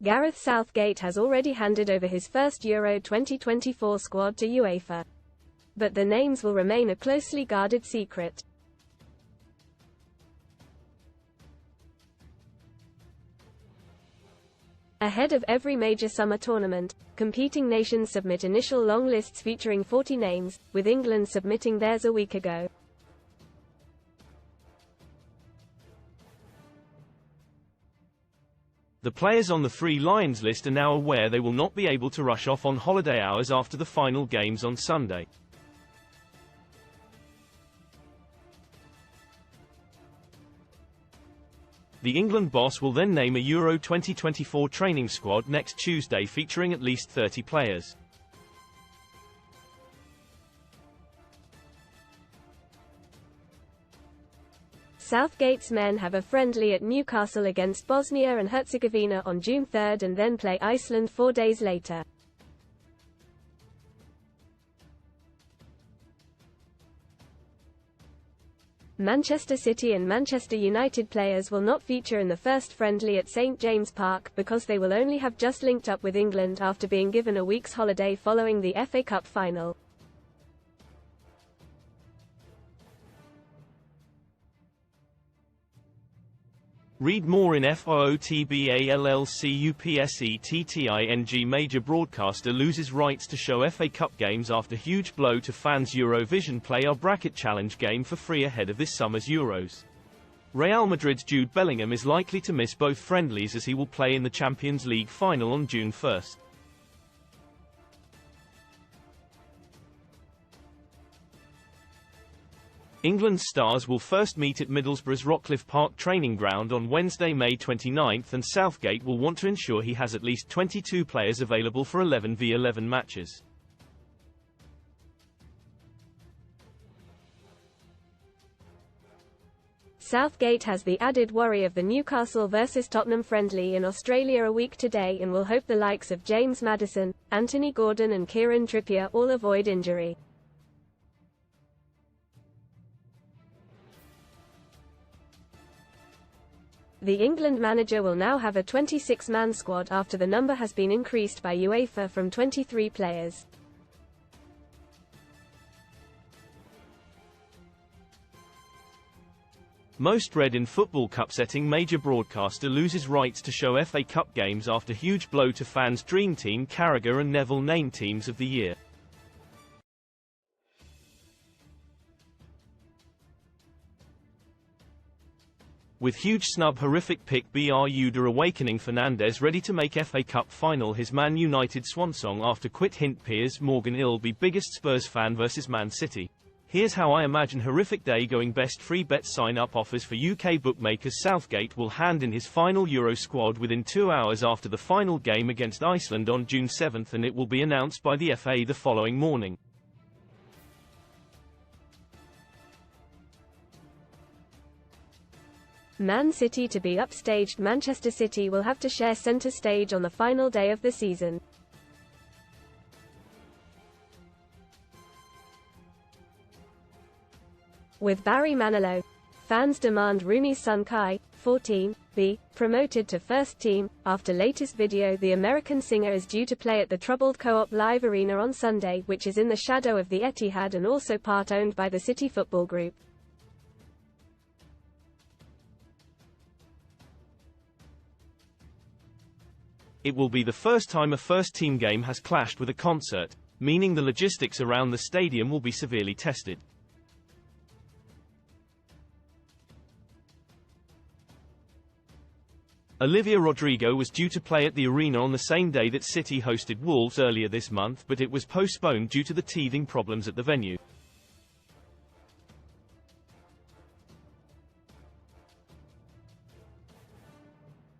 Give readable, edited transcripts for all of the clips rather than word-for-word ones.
Gareth Southgate has already handed over his first Euro 2024 squad to UEFA. But the names will remain a closely guarded secret. Ahead of every major summer tournament, competing nations submit initial long lists featuring 40 names, with England submitting theirs a week ago. The players on the Three Lions list are now aware they will not be able to rush off on holiday hours after the final games on Sunday. The England boss will then name a Euro 2024 training squad next Tuesday featuring at least 30 players. Southgate's men have a friendly at Newcastle against Bosnia and Herzegovina on June 3 and then play Iceland 4 days later. Manchester City and Manchester United players will not feature in the first friendly at St James Park because they will only have just linked up with England after being given a week's holiday following the FA Cup final. Read more in FOOTBALLCUPSETTING. Major broadcaster loses rights to show FA Cup games after huge blow to fans. Eurovision play our bracket challenge game for free ahead of this summer's Euros. Real Madrid's Jude Bellingham is likely to miss both friendlies as he will play in the Champions League final on June 1. England's stars will first meet at Middlesbrough's Rockcliffe Park training ground on Wednesday, May 29, and Southgate will want to ensure he has at least 22 players available for 11v11 matches. Southgate has the added worry of the Newcastle vs Tottenham friendly in Australia a week today and will hope the likes of James Maddison, Anthony Gordon and Kieran Trippier all avoid injury. The England manager will now have a 26-man squad after the number has been increased by UEFA from 23 players. Most read in Football Cup setting. Major broadcaster loses rights to show FA Cup games after huge blow to fans. Dream Team Carragher and Neville named teams of the year. With huge snub. Horrific pick. Bermuda awakening. Fernandes ready to make FA Cup final his Man United swansong after quit. Hint. Piers Morgan Ilby biggest Spurs fan versus Man City. Here's how I imagine horrific day going. Best free bet sign up offers for UK bookmakers. Southgate will hand in his final Euro squad within 2 hours after the final game against Iceland on June 7 and it will be announced by the FA the following morning. Man City to be upstaged. Manchester City will have to share centre stage on the final day of the season. With Barry Manilow, fans demand Rooney's son Kai, 14, be promoted to first team. After latest video, the American singer is due to play at the troubled Co-op Live Arena on Sunday, which is in the shadow of the Etihad and also part owned by the City Football Group. It will be the first time a first-team game has clashed with a concert, meaning the logistics around the stadium will be severely tested. Olivia Rodrigo was due to play at the arena on the same day that City hosted Wolves earlier this month, but it was postponed due to the teething problems at the venue.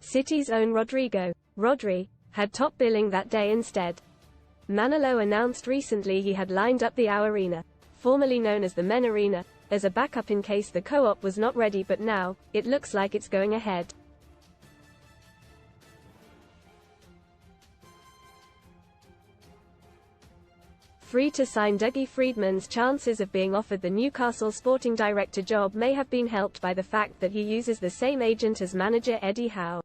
City's own Rodrigo, Rodri, had top billing that day instead. Manilow announced recently he had lined up the OU Arena, formerly known as the Men Arena, as a backup in case the Co-op was not ready, but now, it looks like it's going ahead. Free to sign. Dougie Freedman's chances of being offered the Newcastle sporting director job may have been helped by the fact that he uses the same agent as manager Eddie Howe.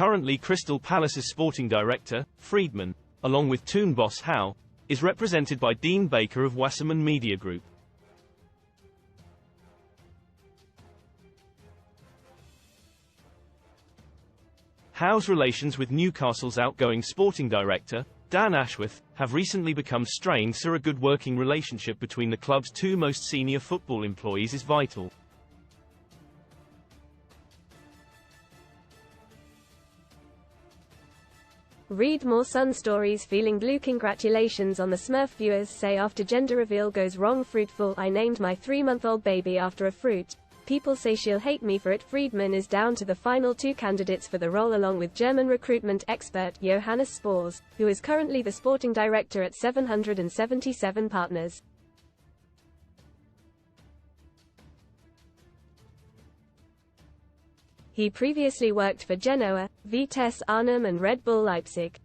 Currently Crystal Palace's sporting director, Friedman, along with Toon boss Howe, is represented by Dean Baker of Wasserman Media Group. Howe's relations with Newcastle's outgoing sporting director, Dan Ashworth, have recently become strained, so a good working relationship between the club's two most senior football employees is vital. Read more Sun stories. Feeling blue? Congratulations on the Smurf. Viewers say after gender reveal goes wrong. Fruitful. I named my 3-month-old baby after a fruit. People say she'll hate me for it. Friedman is down to the final 2 candidates for the role, along with German recruitment expert Johannes Spors, who is currently the sporting director at 777 Partners. He previously worked for Genoa, Vitesse Arnhem and Red Bull Leipzig.